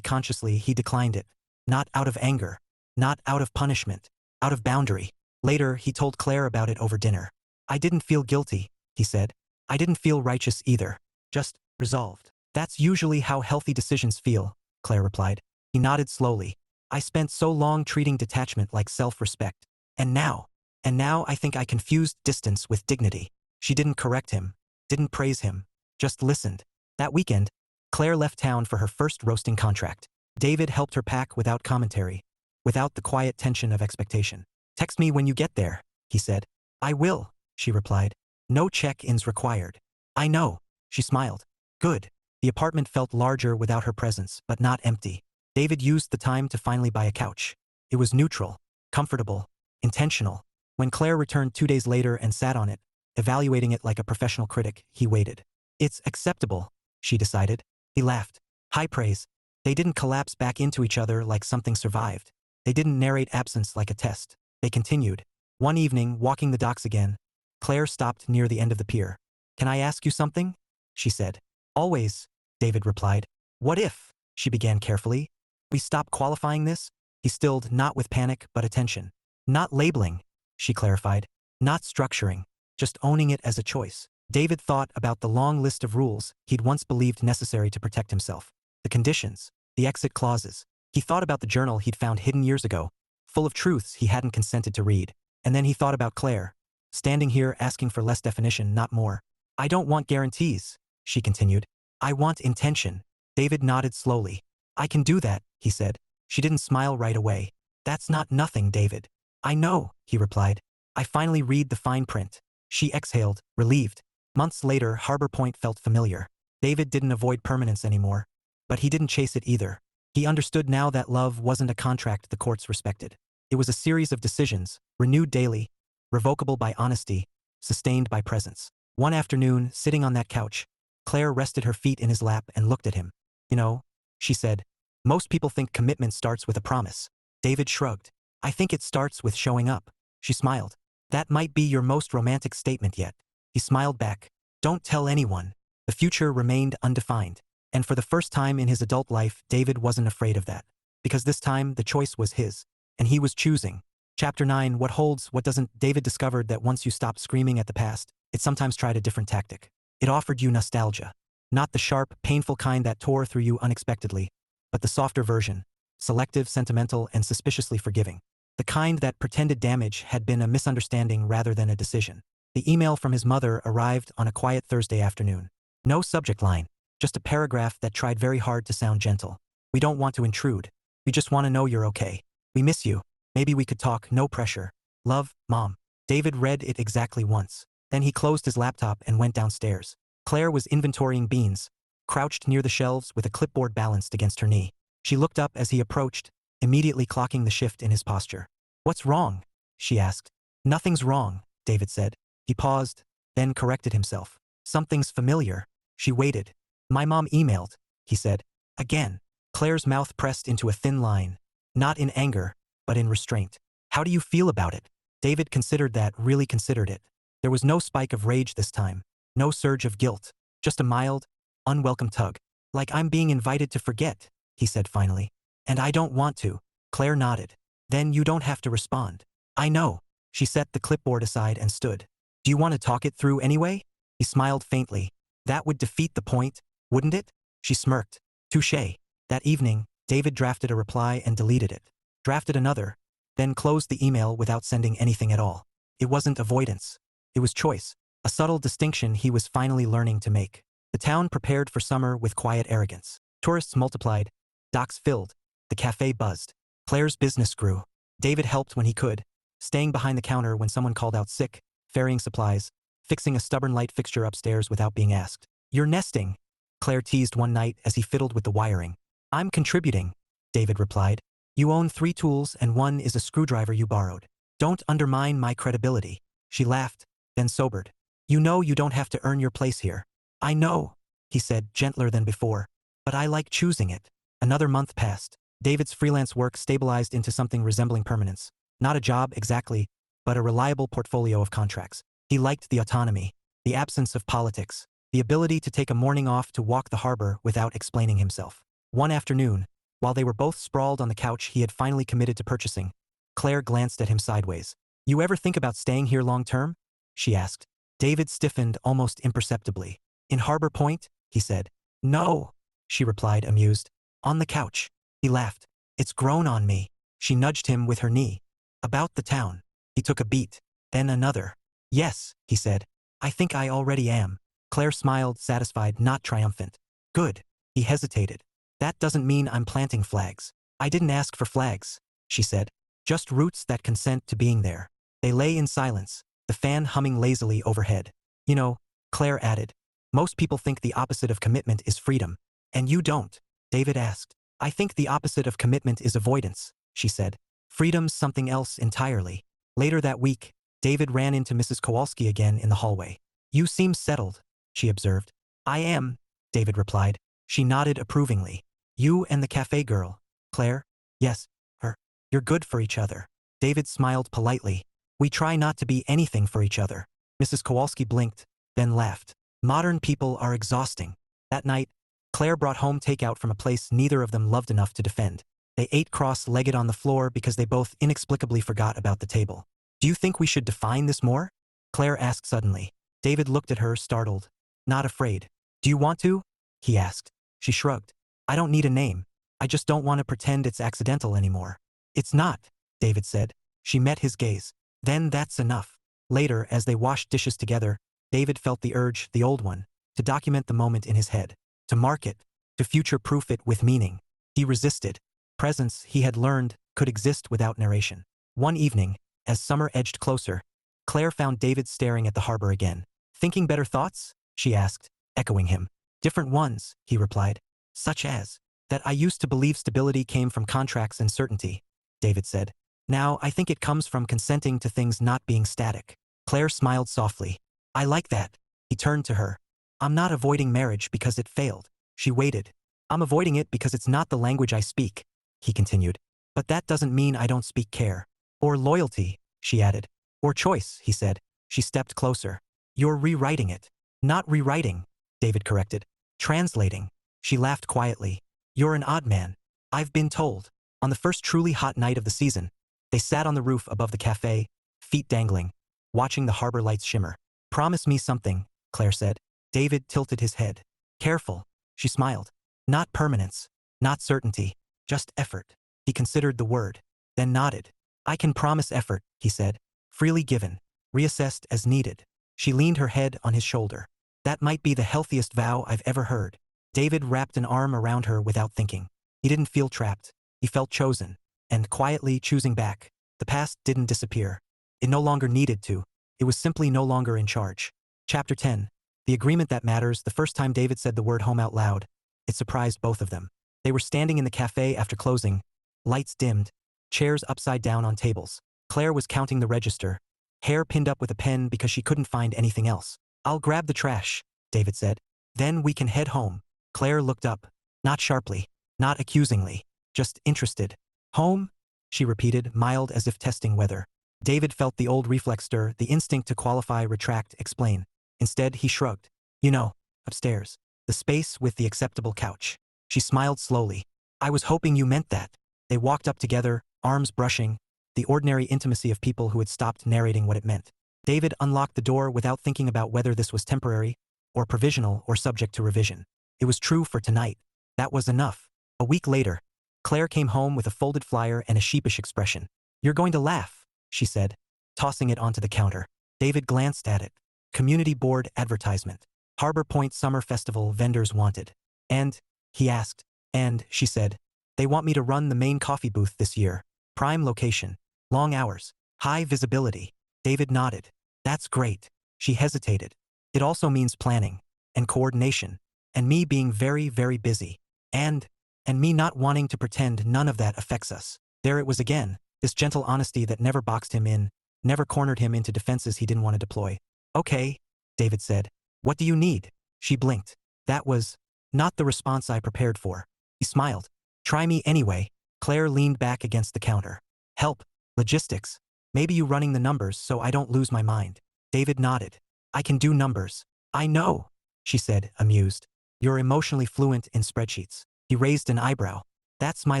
consciously, he declined it. Not out of anger. Not out of punishment. Out of boundary. Later, he told Claire about it over dinner. I didn't feel guilty, he said. I didn't feel righteous either. Just resolved. That's usually how healthy decisions feel, Claire replied. He nodded slowly. I spent so long treating detachment like self-respect. And now I think I confused distance with dignity. She didn't correct him. Didn't praise him. Just listened. That weekend, Claire left town for her first roasting contract. David helped her pack without commentary, without the quiet tension of expectation. Text me when you get there, he said. I will, she replied. No check-ins required. I know, she smiled. Good. The apartment felt larger without her presence, but not empty. David used the time to finally buy a couch. It was neutral, comfortable, intentional. When Claire returned 2 days later and sat on it, evaluating it like a professional critic, he waited. It's acceptable, she decided. He laughed. High praise. They didn't collapse back into each other like something survived. They didn't narrate absence like a test. They continued. One evening, walking the docks again, Claire stopped near the end of the pier. Can I ask you something? She said. Always, David replied. What if, she began carefully, we stop qualifying this? He stilled, not with panic, but attention. Not labeling, she clarified. Not structuring. Just owning it as a choice. David thought about the long list of rules he'd once believed necessary to protect himself. The conditions, the exit clauses. He thought about the journal he'd found hidden years ago, full of truths he hadn't consented to read. And then he thought about Claire, standing here asking for less definition, not more. I don't want guarantees, she continued. I want intention. David nodded slowly. I can do that, he said. She didn't smile right away. That's not nothing, David. I know, he replied. I finally read the fine print. She exhaled, relieved. Months later, Harbor Point felt familiar. David didn't avoid permanence anymore, but he didn't chase it either. He understood now that love wasn't a contract the courts respected. It was a series of decisions, renewed daily, revocable by honesty, sustained by presence. One afternoon, sitting on that couch, Claire rested her feet in his lap and looked at him. You know, she said, most people think commitment starts with a promise. David shrugged. I think it starts with showing up. She smiled. That might be your most romantic statement yet. He smiled back. Don't tell anyone. The future remained undefined. And for the first time in his adult life, David wasn't afraid of that. Because this time, the choice was his. And he was choosing. Chapter 9, What Holds, What Doesn't. David discovered that once you stopped screaming at the past, it sometimes tried a different tactic. It offered you nostalgia. Not the sharp, painful kind that tore through you unexpectedly, but the softer version, selective, sentimental, and suspiciously forgiving. The kind that pretended damage had been a misunderstanding rather than a decision. The email from his mother arrived on a quiet Thursday afternoon. No subject line, just a paragraph that tried very hard to sound gentle. We don't want to intrude. We just want to know you're okay. We miss you. Maybe we could talk, no pressure. Love, Mom. David read it exactly once. Then he closed his laptop and went downstairs. Claire was inventorying beans, crouched near the shelves with a clipboard balanced against her knee. She looked up as he approached, immediately clocking the shift in his posture. What's wrong? She asked. Nothing's wrong, David said. He paused, then corrected himself. Something's familiar. She waited. My mom emailed, he said. Again. Claire's mouth pressed into a thin line. Not in anger, but in restraint. How do you feel about it? David considered that, really considered it. There was no spike of rage this time. No surge of guilt. Just a mild, unwelcome tug. Like I'm being invited to forget, he said finally. And I don't want to. Claire nodded. Then you don't have to respond. I know. She set the clipboard aside and stood. Do you want to talk it through anyway? He smiled faintly. That would defeat the point, wouldn't it? She smirked. Touché. That evening, David drafted a reply and deleted it. Drafted another, then closed the email without sending anything at all. It wasn't avoidance. It was choice, a subtle distinction he was finally learning to make. The town prepared for summer with quiet arrogance. Tourists multiplied, docks filled, the café buzzed. Claire's business grew. David helped when he could, staying behind the counter when someone called out sick, ferrying supplies, fixing a stubborn light fixture upstairs without being asked. You're nesting, Claire teased one night as he fiddled with the wiring. I'm contributing, David replied. You own 3 tools and one is a screwdriver you borrowed. Don't undermine my credibility. She laughed, then sobered. You know you don't have to earn your place here. I know, he said, gentler than before. But I like choosing it. Another month passed. David's freelance work stabilized into something resembling permanence. Not a job exactly, but a reliable portfolio of contracts. He liked the autonomy, the absence of politics, the ability to take a morning off to walk the harbor without explaining himself. One afternoon, while they were both sprawled on the couch he had finally committed to purchasing, Claire glanced at him sideways. You ever think about staying here long term? She asked. David stiffened almost imperceptibly. In Harbor Point? He said. No, she replied, amused. On the couch. He laughed. It's grown on me. She nudged him with her knee. About the town. He took a beat, then another. Yes, he said. I think I already am. Claire smiled, satisfied, not triumphant. Good. He hesitated. That doesn't mean I'm planting flags. I didn't ask for flags, she said. Just roots that consent to being there. They lay in silence, the fan humming lazily overhead. You know, Claire added, most people think the opposite of commitment is freedom. And you don't, David asked. I think the opposite of commitment is avoidance, she said. Freedom's something else entirely. Later that week, David ran into Mrs. Kowalski again in the hallway. You seem settled, she observed. I am, David replied. She nodded approvingly. You and the cafe girl, Claire? Yes, her. You're good for each other. David smiled politely. We try not to be anything for each other. Mrs. Kowalski blinked, then laughed. Modern people are exhausting. That night, Claire brought home takeout from a place neither of them loved enough to defend. They ate cross-legged on the floor because they both inexplicably forgot about the table. Do you think we should define this more? Claire asked suddenly. David looked at her, startled. Not afraid. Do you want to? He asked. She shrugged. I don't need a name. I just don't want to pretend it's accidental anymore. It's not, David said. She met his gaze. Then that's enough. Later, as they washed dishes together, David felt the urge, the old one, to document the moment in his head, to mark it, to future-proof it with meaning. He resisted. Presence, he had learned, could exist without narration. One evening, as summer edged closer, Claire found David staring at the harbor again. Thinking better thoughts? She asked, echoing him. Different ones, he replied. Such as, that I used to believe stability came from contracts and certainty, David said. Now I think it comes from consenting to things not being static. Claire smiled softly. I like that. He turned to her. I'm not avoiding marriage because it failed. She waited. I'm avoiding it because it's not the language I speak, he continued. But that doesn't mean I don't speak care. Or loyalty, she added. Or choice, he said. She stepped closer. You're rewriting it. Not rewriting, David corrected. Translating. She laughed quietly. You're an odd man. I've been told. On the first truly hot night of the season, they sat on the roof above the cafe, feet dangling, watching the harbor lights shimmer. Promise me something, Claire said. David tilted his head. Careful. She smiled. Not permanence. Not certainty. Just effort. He considered the word, then nodded. I can promise effort, he said. Freely given. Reassessed as needed. She leaned her head on his shoulder. That might be the healthiest vow I've ever heard. David wrapped an arm around her without thinking. He didn't feel trapped. He felt chosen. And quietly choosing back. The past didn't disappear. It no longer needed to. It was simply no longer in charge. Chapter 10. The agreement that matters. The first time David said the word home out loud, it surprised both of them. They were standing in the café after closing, lights dimmed, chairs upside down on tables. Claire was counting the register, hair pinned up with a pen because she couldn't find anything else. I'll grab the trash, David said. Then we can head home. Claire looked up, not sharply, not accusingly, just interested. Home? She repeated, mild as if testing weather. David felt the old reflex stir, the instinct to qualify, retract, explain. Instead, he shrugged. You know, upstairs. The space with the acceptable couch. She smiled slowly. I was hoping you meant that. They walked up together, arms brushing, the ordinary intimacy of people who had stopped narrating what it meant. David unlocked the door without thinking about whether this was temporary, or provisional, or subject to revision. It was true for tonight. That was enough. A week later, Claire came home with a folded flyer and a sheepish expression. You're going to laugh, she said, tossing it onto the counter. David glanced at it. Community board advertisement. Harbor Point Summer Festival vendors wanted. And, he asked, and, she said, they want me to run the main coffee booth this year. Prime location. Long hours. High visibility. David nodded. That's great. She hesitated. It also means planning. And coordination. And me being very, very busy. And me not wanting to pretend none of that affects us. There it was again, this gentle honesty that never boxed him in, never cornered him into defenses he didn't want to deploy. Okay, David said. What do you need? She blinked. That was not the response I prepared for. He smiled. Try me anyway. Claire leaned back against the counter. Help. Logistics. Maybe you running the numbers so I don't lose my mind. David nodded. I can do numbers. I know, she said, amused. You're emotionally fluent in spreadsheets. He raised an eyebrow. That's my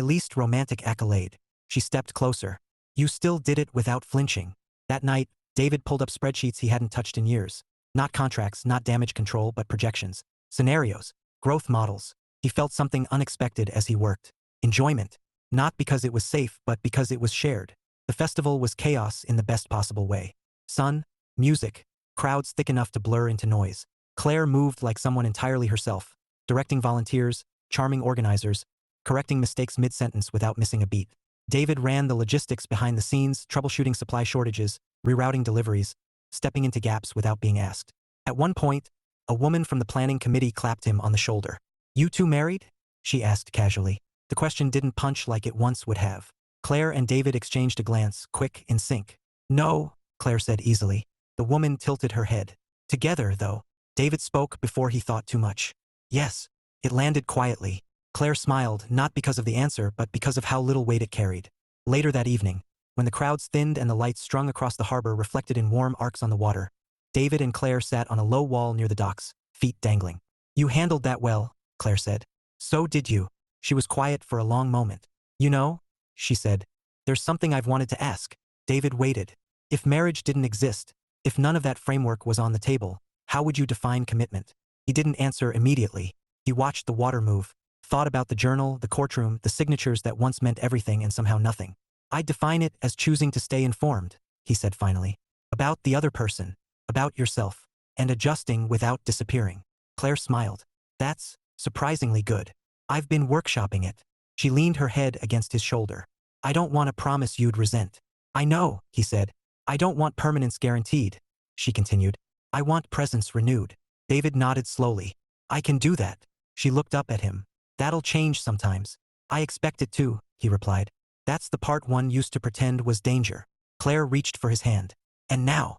least romantic accolade. She stepped closer. You still did it without flinching. That night, David pulled up spreadsheets he hadn't touched in years. Not contracts, not damage control, but projections. Scenarios. Growth models. He felt something unexpected as he worked. Enjoyment. Not because it was safe, but because it was shared. The festival was chaos in the best possible way. Sun, music, crowds thick enough to blur into noise. Claire moved like someone entirely herself, directing volunteers, charming organizers, correcting mistakes mid-sentence without missing a beat. David ran the logistics behind the scenes, troubleshooting supply shortages, rerouting deliveries, stepping into gaps without being asked. At one point, a woman from the planning committee clapped him on the shoulder. You two married? She asked casually. The question didn't punch like it once would have. Claire and David exchanged a glance, quick, in sync. No, Claire said easily. The woman tilted her head. Together, though. David spoke before he thought too much. Yes. It landed quietly. Claire smiled, not because of the answer, but because of how little weight it carried. Later that evening, when the crowds thinned and the lights strung across the harbor reflected in warm arcs on the water, David and Claire sat on a low wall near the docks, feet dangling. You handled that well, Claire said. So did you. She was quiet for a long moment. You know, she said, there's something I've wanted to ask. David waited. If marriage didn't exist, if none of that framework was on the table, how would you define commitment? He didn't answer immediately. He watched the water move, thought about the journal, the courtroom, the signatures that once meant everything and somehow nothing. I'd define it as choosing to stay informed, he said finally. About the other person, about yourself, and adjusting without disappearing. Claire smiled. That's surprisingly good. I've been workshopping it. She leaned her head against his shoulder. I don't want to promise you'd resent. I know, he said. I don't want permanence guaranteed, she continued. I want presence renewed. David nodded slowly. I can do that. She looked up at him. That'll change sometimes. I expect it to, he replied. That's the part one used to pretend was danger. Claire reached for his hand. And now,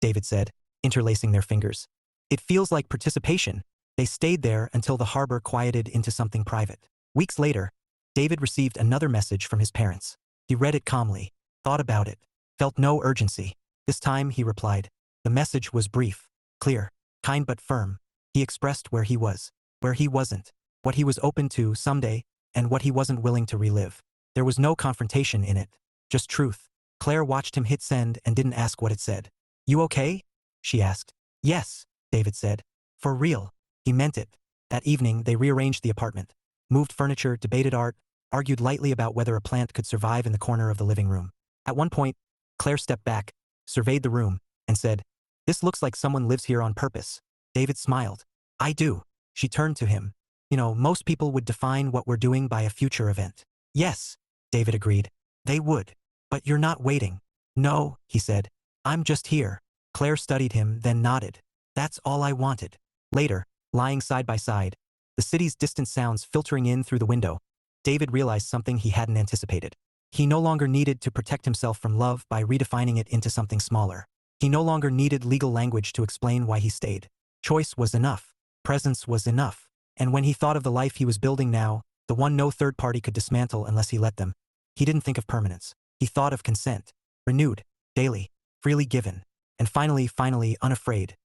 David said, interlacing their fingers. It feels like participation. They stayed there until the harbor quieted into something private. Weeks later, David received another message from his parents. He read it calmly, thought about it, felt no urgency. This time, he replied. The message was brief, clear, kind but firm. He expressed where he was, where he wasn't, what he was open to someday, and what he wasn't willing to relive. There was no confrontation in it, just truth. Claire watched him hit send and didn't ask what it said. You okay? She asked. Yes, David said. For real. He meant it. That evening, they rearranged the apartment, moved furniture, debated art, argued lightly about whether a plant could survive in the corner of the living room. At one point, Claire stepped back, surveyed the room, and said, This looks like someone lives here on purpose. David smiled. I do. She turned to him. You know, most people would define what we're doing by a future event. Yes, David agreed. They would. But you're not waiting. No, he said. I'm just here. Claire studied him, then nodded. That's all I wanted. Later, lying side by side, the city's distant sounds filtering in through the window, David realized something he hadn't anticipated. He no longer needed to protect himself from love by redefining it into something smaller. He no longer needed legal language to explain why he stayed. Choice was enough. Presence was enough. And when he thought of the life he was building now, the one no third party could dismantle unless he let them, he didn't think of permanence. He thought of consent. Renewed, daily, freely given, and finally, unafraid.